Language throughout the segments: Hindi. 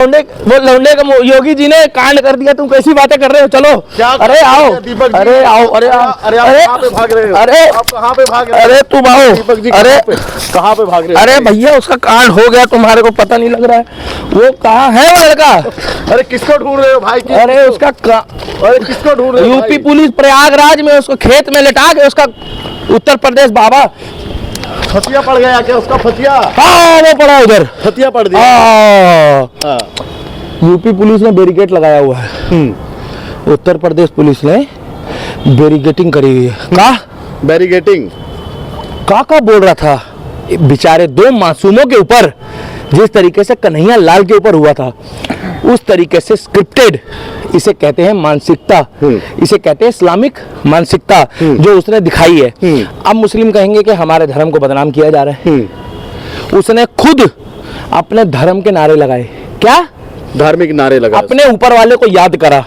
वो लौंडे का योगी जी ने कांड कर दिया, तुम कैसी बातें कर रहे हो? चलो अरे आओ, अरे आओ, अरे अरे भाग रहे हो? अरे आप कहाँ पे भाग रहे हो? अरे तुम आओ, अरे कहाँ पे भाग रहे हो? अरे भैया उसका कांड हो गया, तुम्हारे को पता नहीं लग रहा है? वो कहाँ है वो लड़का? अरे किसको ढूंढ रहे हो भाई? अरे उसका अरे किसको ढूंढ रहे हो? यूपी पुलिस प्रयागराज में उसको खेत में लिटा के उसका उत्तर प्रदेश बाबा फतिया पड़ गया क्या? उसका फतिया? हाँ वो पड़ा उधर, फतिया पड़ दिया। हाँ यूपी पुलिस ने बैरिकेड लगाया हुआ है, उत्तर प्रदेश पुलिस ने बैरिकेडिंग करी हुई है। का बैरिकेडिंग का बोल रहा था? बेचारे दो मासूमों के ऊपर जिस तरीके से कन्हैया लाल के ऊपर हुआ था, उस तरीके से स्क्रिप्टेड, इसे कहते हैं मानसिकता, इसे कहते हैं इस्लामिक मानसिकता जो उसने दिखाई है। अब मुस्लिम कहेंगे कि हमारे धर्म को बदनाम किया जा रहा है। उसने खुद अपने धर्म के नारे लगाए। क्या धार्मिक नारे लगा? अपने ऊपर वाले को याद करा।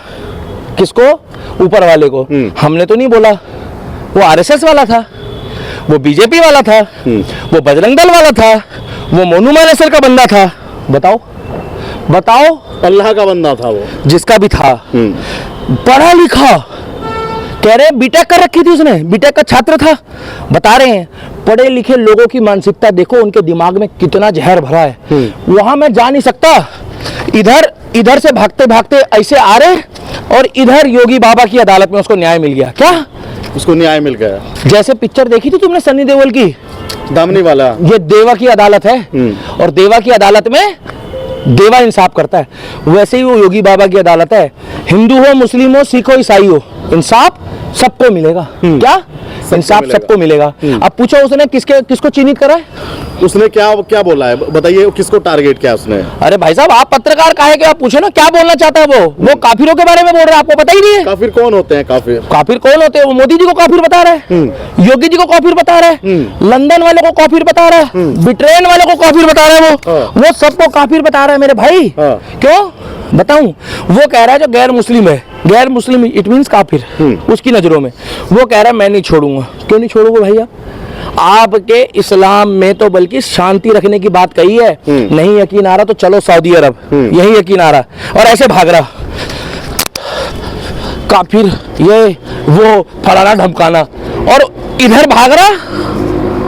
किसको? ऊपर वाले को। हमने तो नहीं बोला, वो आरएसएस वाला था, वो बीजेपी वाला था, वो बजरंग दल वाला था, वो मोनू मानेसर का बंदा था। बताओ बताओ, अल्लाह का बंदा था वो, जिसका भी था, पढ़ा लिखा, कह रहे बीटेक कर रखी थी उसने, बीटेक का छात्र था। बता रहे हैं पढ़े लिखे लोगों की मानसिकता देखो, उनके दिमाग में कितना जहर भरा है। वहां मैं जा नहीं सकता, इधर से भागते भागते ऐसे आ रहे, और इधर योगी बाबा की अदालत में उसको न्याय मिल गया। क्या उसको न्याय मिल गया? जैसे पिक्चर देखी थी तुमने सन्नी देओल की, दामनी वाला, ये देवा की अदालत है, और देवा की अदालत में देवा इंसाफ करता है, वैसे ही वो योगी बाबा की अदालत है। हिंदू हो, मुस्लिम हो, सिख हो, ईसाई हो, इंसाफ सबको मिलेगा। क्या इंसाफ सबको मिलेगा। अब पूछो उसने किसको चिन्हित करा है? उसने क्या बोला है बताइए, किसको टारगेट किया उसने? अरे भाई साहब, आप पत्रकार काहे के? आप पूछो ना क्या बोलना चाहता है वो काफिरों के बारे में बोल रहा है, आपको पता ही नहीं है? काफिर कौन होते हैं? काफिर कौन होते हैं? वो मोदी जी को काफिर बता रहा है, योगी जी को काफिर बता रहा है, लंदन वाले को काफिर बता रहा है, ब्रिटेन वाले को काफिर बता रहा है, वो सबको काफिर बता रहा है मेरे भाई। क्यों बताऊं? वो कह रहा है जो गैर मुस्लिम है, गैर मुस्लिम इट मींस काफिर उसकी नजरों में। वो कह रहा है मैं नहीं छोड़ूंगा। क्यों नहीं छोड़ोगे भैया? आपके इस्लाम में तो बल्कि शांति रखने की बात कही है। नहीं यकीन आ रहा तो चलो सऊदी अरब, यही यकीन आ रहा, और ऐसे भाग रहा काफिर, ये वो फलाना ढमकाना, और इधर भाग रहा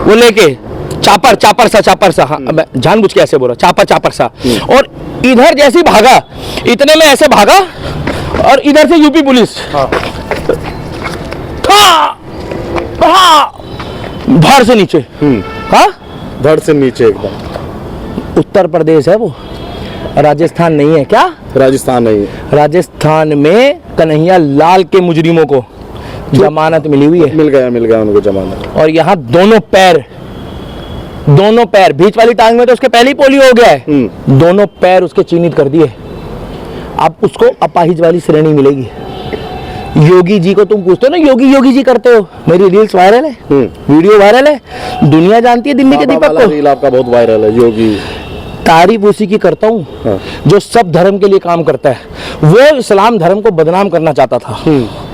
वो लेके चापर सा, हाँ जानबूझ के ऐसे बोला, चापर सा, और इधर जैसे भागा, इतने में ऐसे भागा, और इधर से यूपी पुलिस धड़ से नीचे, हाँ धड़ से नीचे एकदम। उत्तर प्रदेश है वो, राजस्थान नहीं है। क्या राजस्थान नहीं है? राजस्थान में कन्हैया लाल के मुजरिमों को जमानत मिली हुई है। मिल गया उनको जमानत। और यहाँ दोनों पैर, बीच वाली टांग में तो उसके पहले ही पोलियो हो गया है, दोनों पैर उसके चिन्हित कर दिए। अब उसको अपाहिज वाली श्रेणी मिलेगी। योगी जी को तुम पूछते हो ना, योगी जी करते हो, मेरी रील्स वायरल है, वीडियो वायरल है, दुनिया जानती है दिल्ली के दीपक को। रील आपका बहुत वायरल है। योगी तारीफ उसी की करता हूँ जो सब धर्म के लिए काम करता है। वो इस्लाम धर्म को बदनाम करना चाहता था।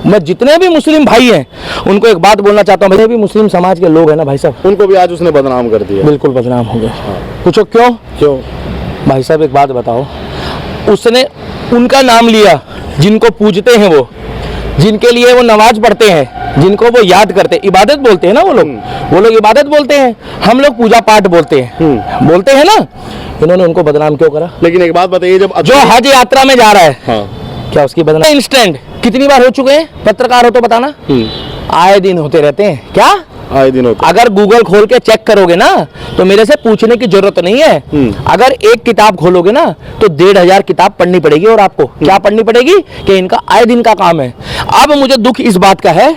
मैं जितने भी मुस्लिम भाई हैं उनको एक बात बोलना चाहता हूँ, भी मुस्लिम समाज के लोग हैं ना भाई साहब, उनको भी आज उसने बदनाम कर दिया। बिल्कुल बदनाम हो गया। पूछो क्यों भाई साहब? एक बात बताओ, उसने उनका नाम लिया जिनको पूजते हैं, जिनके लिए वो नमाज पढ़ते हैं, जिनको वो याद करते हैं, इबादत बोलते हैं ना वो लोग इबादत बोलते हैं, हम लोग पूजा पाठ बोलते हैं ना। इन्होंने उनको बदनाम क्यों करा? लेकिन एक बात बताइए, जब जो हज यात्रा में जा रहा है, क्या उसकी बदनाम इंस्टेंट कितनी बार हो चुके हैं? पत्रकार हो तो बताना। आए दिन होते रहते हैं। क्या आए दिन होते? अगर गूगल खोल के चेक करोगे ना तो मेरे से पूछने की जरूरत नहीं है। अगर एक किताब खोलोगे ना तो 1500 किताब पढ़नी पड़ेगी, और आपको क्या पढ़नी पड़ेगी कि इनका आए दिन का काम है। अब मुझे दुख इस बात का है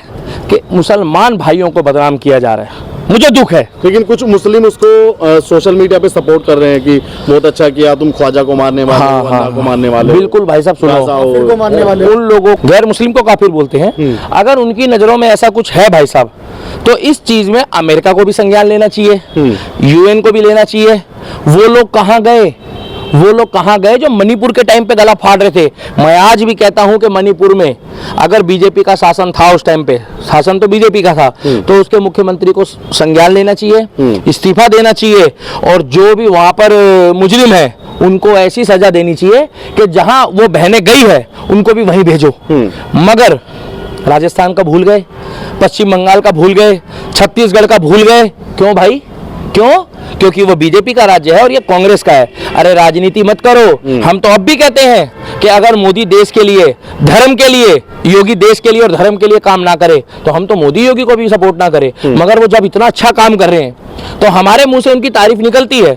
कि मुसलमान भाइयों को बदनाम किया जा रहा है, मुझे दुख है। लेकिन कुछ मुस्लिम उसको सोशल मीडिया पे सपोर्ट कर रहे हैं कि बहुत अच्छा किया, तुम ख्वाजा को मारने वाले, को मारने वाले। बिल्कुल भाई साहब, सुनो, को मारने वाले उन लोगों, गैर मुस्लिम को काफिर बोलते हैं। अगर उनकी नजरों में ऐसा कुछ है भाई साहब, तो इस चीज में अमेरिका को भी संज्ञान लेना चाहिए, यूएन को भी लेना चाहिए। वो लोग कहाँ गए जो मणिपुर के टाइम पे गला फाड़ रहे थे? मैं आज भी कहता हूं कि मणिपुर में अगर बीजेपी का शासन था, उस टाइम पे शासन तो बीजेपी का था, तो उसके मुख्यमंत्री को संज्ञान लेना चाहिए, इस्तीफा देना चाहिए, और जो भी वहां पर मुजरिम है उनको ऐसी सजा देनी चाहिए कि जहां वो बहनें गई है उनको भी वहीं भेजो। मगर राजस्थान का भूल गए, पश्चिम बंगाल का भूल गए, छत्तीसगढ़ का भूल गए। क्यों भाई, क्यों? क्योंकि वो बीजेपी का राज्य है और ये कांग्रेस का है। अरे राजनीति मत करो। हम तो अब भी कहते हैं कि अगर मोदी देश के लिए, धर्म के लिए, योगी देश के लिए और धर्म के लिए काम ना करे तो हम तो मोदी योगी को भी सपोर्ट ना करें। मगर वो जब इतना अच्छा काम कर रहे हैं तो हमारे मुंह से उनकी तारीफ निकलती है।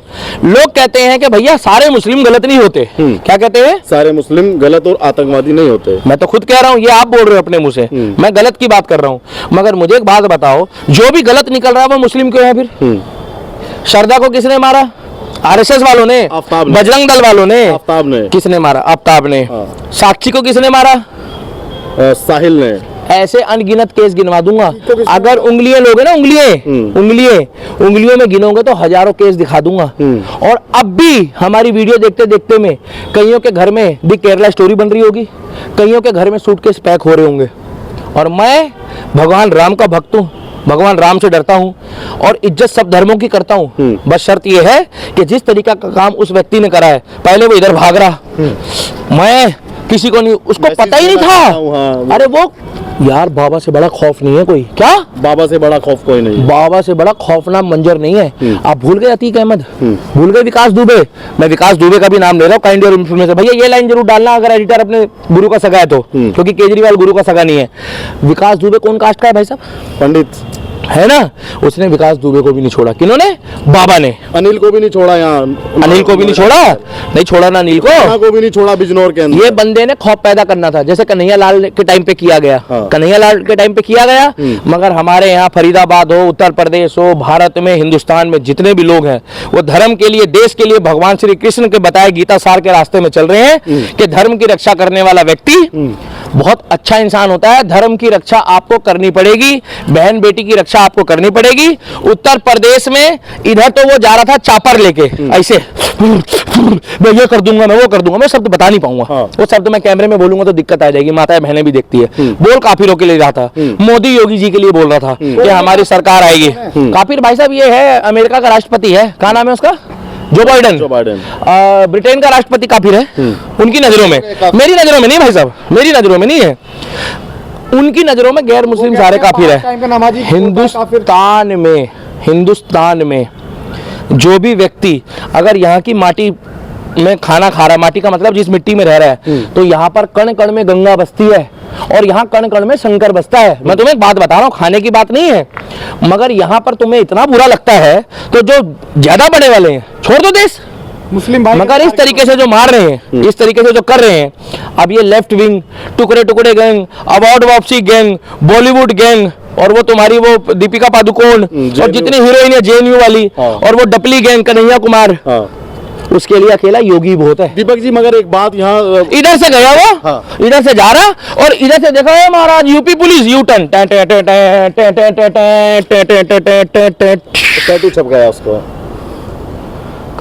लोग कहते हैं कि भैया सारे मुस्लिम गलत नहीं होते। क्या कहते हैं? सारे मुस्लिम गलत और आतंकवादी नहीं होते। मैं तो खुद कह रहा हूं, ये आप बोल रहे हो अपने मुंह से, मैं गलत की बात कर रहा हूं। मगर मुझे एक बात बताओ, जो भी गलत निकल रहा है वो मुस्लिम क्यों है फिर? श्रद्धा को किसने मारा? आरएसएस वालों ने, बजरंग दल वालों ने। आफ्ताब ने। किसने मारा? आफ्ताब ने। साक्षी को किसने मारा? साहिल ने। ऐसे अनगिनत केस गिनवा दूंगा। अगर उंगलियां लोगे ना, उंगलियों में गिनोगे तो हजारों केस दिखा दूंगा। और अब भी हमारी वीडियो देखते देखते में कईयों के घर में भी केरला स्टोरी बन रही होगी, कईयों के घर में सूटकेस पैक हो रहे होंगे। और मैं भगवान राम का भक्त हूँ, भगवान राम से डरता हूँ और इज्जत सब धर्मों की करता हूँ। बस शर्त यह है कि जिस तरीका का काम उस व्यक्ति ने करा है, पहले वो इधर भाग रहा, मैं किसी को नहीं, उसको पता ही नहीं था। अरे वो यार, बाबा से बड़ा खौफ नहीं है कोई। क्या? बाबा से बड़ा खौफ कोई नहीं। बाबा से बड़ा खौफनाक मंजर नहीं है। आप भूल गए अतीक अहमद, भूल गए विकास दुबे। मैं विकास दुबे का भी नाम ले रहा हूँ, काइंड योर इन्फॉर्मेशन। भैया ये लाइन जरूर डालना अगर एडिटर अपने गुरु का सगा है तो, क्योंकि केजरीवाल गुरु का सगा नहीं है। विकास दुबे कौन कास्ट का है भाई साहब? पंडित है ना। उसने विकास दुबे को भी नहीं छोड़ा। किन्होंने? बाबा ने। अनिल को भी नहीं छोड़ा। यहाँ अनिल को भी नहीं छोड़ा, नहीं छोड़ा ना अनिल को भी नहीं छोड़ा बिजनौर के अंदर। ये बंदे ने खौफ पैदा करना था, जैसे कन्हैया लाल के टाइम पे किया गया। कन्हैया लाल के टाइम पे किया गया। मगर हमारे यहाँ फरीदाबाद हो, उत्तर प्रदेश हो, भारत में, हिंदुस्तान में जितने भी लोग हैं वो धर्म के लिए, देश के लिए, भगवान श्री कृष्ण के बताए गीता सार के रास्ते में चल रहे हैं कि धर्म की रक्षा करने वाला व्यक्ति बहुत अच्छा इंसान होता है। धर्म की रक्षा आपको करनी पड़ेगी, बहन बेटी की रक्षा आपको करनी पड़ेगी। उत्तर प्रदेश में इधर तो वो जा रहा था चापर लेके, ऐसे मैं ये कर दूंगा, मैं वो कर दूंगा। मैं शब्द बता नहीं पाऊंगा, वो शब्द मैं कैमरे में बोलूंगा तो दिक्कत आ जाएगी, माताएं बहनें भी देखती है। बोल काफिरों के लिए रहा था, मोदी योगी जी के लिए बोल रहा था कि हमारी सरकार आएगी। काफिर भाई साहब ये है, अमेरिका का राष्ट्रपति है, क्या नाम है उसका? Joe Biden. ब्रिटेन का राष्ट्रपति काफिर है उनकी नजरों में। मेरी नजरों में नहीं भाई साहब, मेरी नजरों में नहीं है, उनकी नजरों में गैर मुस्लिम सारे काफिर है। हिंदुस्तान में जो भी व्यक्ति अगर यहाँ की माटी में खाना खा रहा है, माटी का मतलब जिस मिट्टी में रह रहा है, तो यहाँ पर कण कण में गंगा बसती है और यहाँ कण कण में शंकर बसता है। मैं तुम्हें एक बात बता रहा हूँ, खाने की बात नहीं है, मगर यहाँ पर तुम्हें इतना बुरा लगता है तो जो ज्यादा बड़े वाले हैं छोड़ दो देश मुस्लिम भाई, मगर इस तरीके से जो मार रहे हैं, इस तरीके से जो कर रहे हैं, अब ये लेफ्ट विंग, टुकड़े टुकड़े गैंग, अवार्ड वापसी गैंग, बॉलीवुड गैंग, और वो तुम्हारी वो दीपिका पादुकोण और जितनी हीरोइन है जेएनयू वाली, और वो डपली गैंग कन्हैया कुमार, उसके लिए अकेला योगी बहुत है। दीपक जी मगर एक बात यहाँ इधर से गया वो, इधर से जा रहा और इधर से देखा है महाराज UP police U turn tattoo छप गया उसको।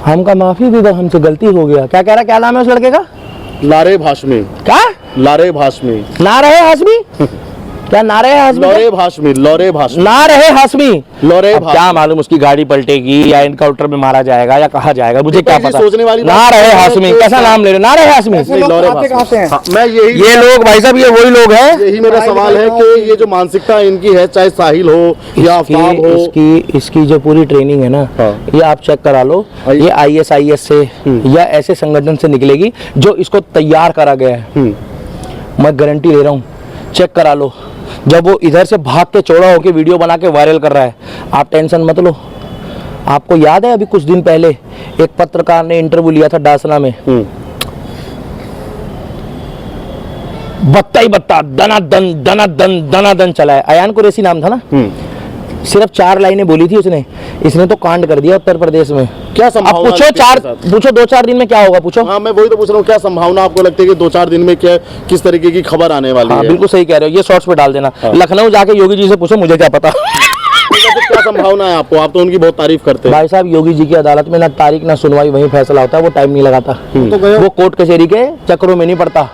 हमका माफी दे दो, हमसे गलती हो गया। क्या कह रहा, क्या नाम है उस लड़के का? लारे भाशमी। क्या? लारे भाशमी। ना रहे हाशमी, क्या ना रहे हाशमी? लौरे भाशमी, लौरे भाशमी, ना रहे हाशमी, लौरे। क्या मालूम उसकी गाड़ी पलटेगी या इनकाउंटर में मारा जाएगा या कहा जाएगा, मुझे क्या पता। सोचने वाली ना रहे हाशमी, कैसा नाम ले रहे? ना रहे हाशमी। मैं यही, ये लोग भाई साहब ये वही लोग हैं। यही मेरा सवाल है कि ये जो मानसिकता इनकी है, चाहे साहिल हो या आफ्ताब हो, इसकी जो पूरी ट्रेनिंग है ना, ये आप चेक करा लो, ये ISIS से या ऐसे संगठन से निकलेगी जो इसको तैयार करा गया है। मैं गारंटी ले रहा हूँ, चेक करा लो। जब वो इधर से भाग के चौड़ा होके वीडियो बना के वायरल कर रहा है, आप टेंशन मत लो। आपको याद है अभी कुछ दिन पहले एक पत्रकार ने इंटरव्यू लिया था डासना में, बत्ता ही बत्ता, दनादन चला है। अयान कुरैशी नाम था ना, सिर्फ 4 लाइनें बोली थी उसने, इसने तो कांड कर दिया उत्तर प्रदेश में। क्या संभावना? पूछो 2-4 दिन में क्या होगा, पूछो। हाँ, मैं वही तो पूछ रहा हूँ, क्या संभावना आपको लगती है कि 2-4 दिन में क्या, किस तरीके की खबर आने वाली है? बिल्कुल सही कह रहे हो, ये शॉर्ट्स पे डाल देना। लखनऊ जाके योगी जी से पूछो, मुझे क्या पता। क्या संभावना है आपको? आप तो उनकी बहुत तारीफ करते हैं भाई साहब। योगी जी की अदालत में ना तारीख ना सुनवाई, वही फैसला होता है, वो टाइम नहीं लगाता, वो कोर्ट कचहरी के चक्रों में नहीं पड़ता।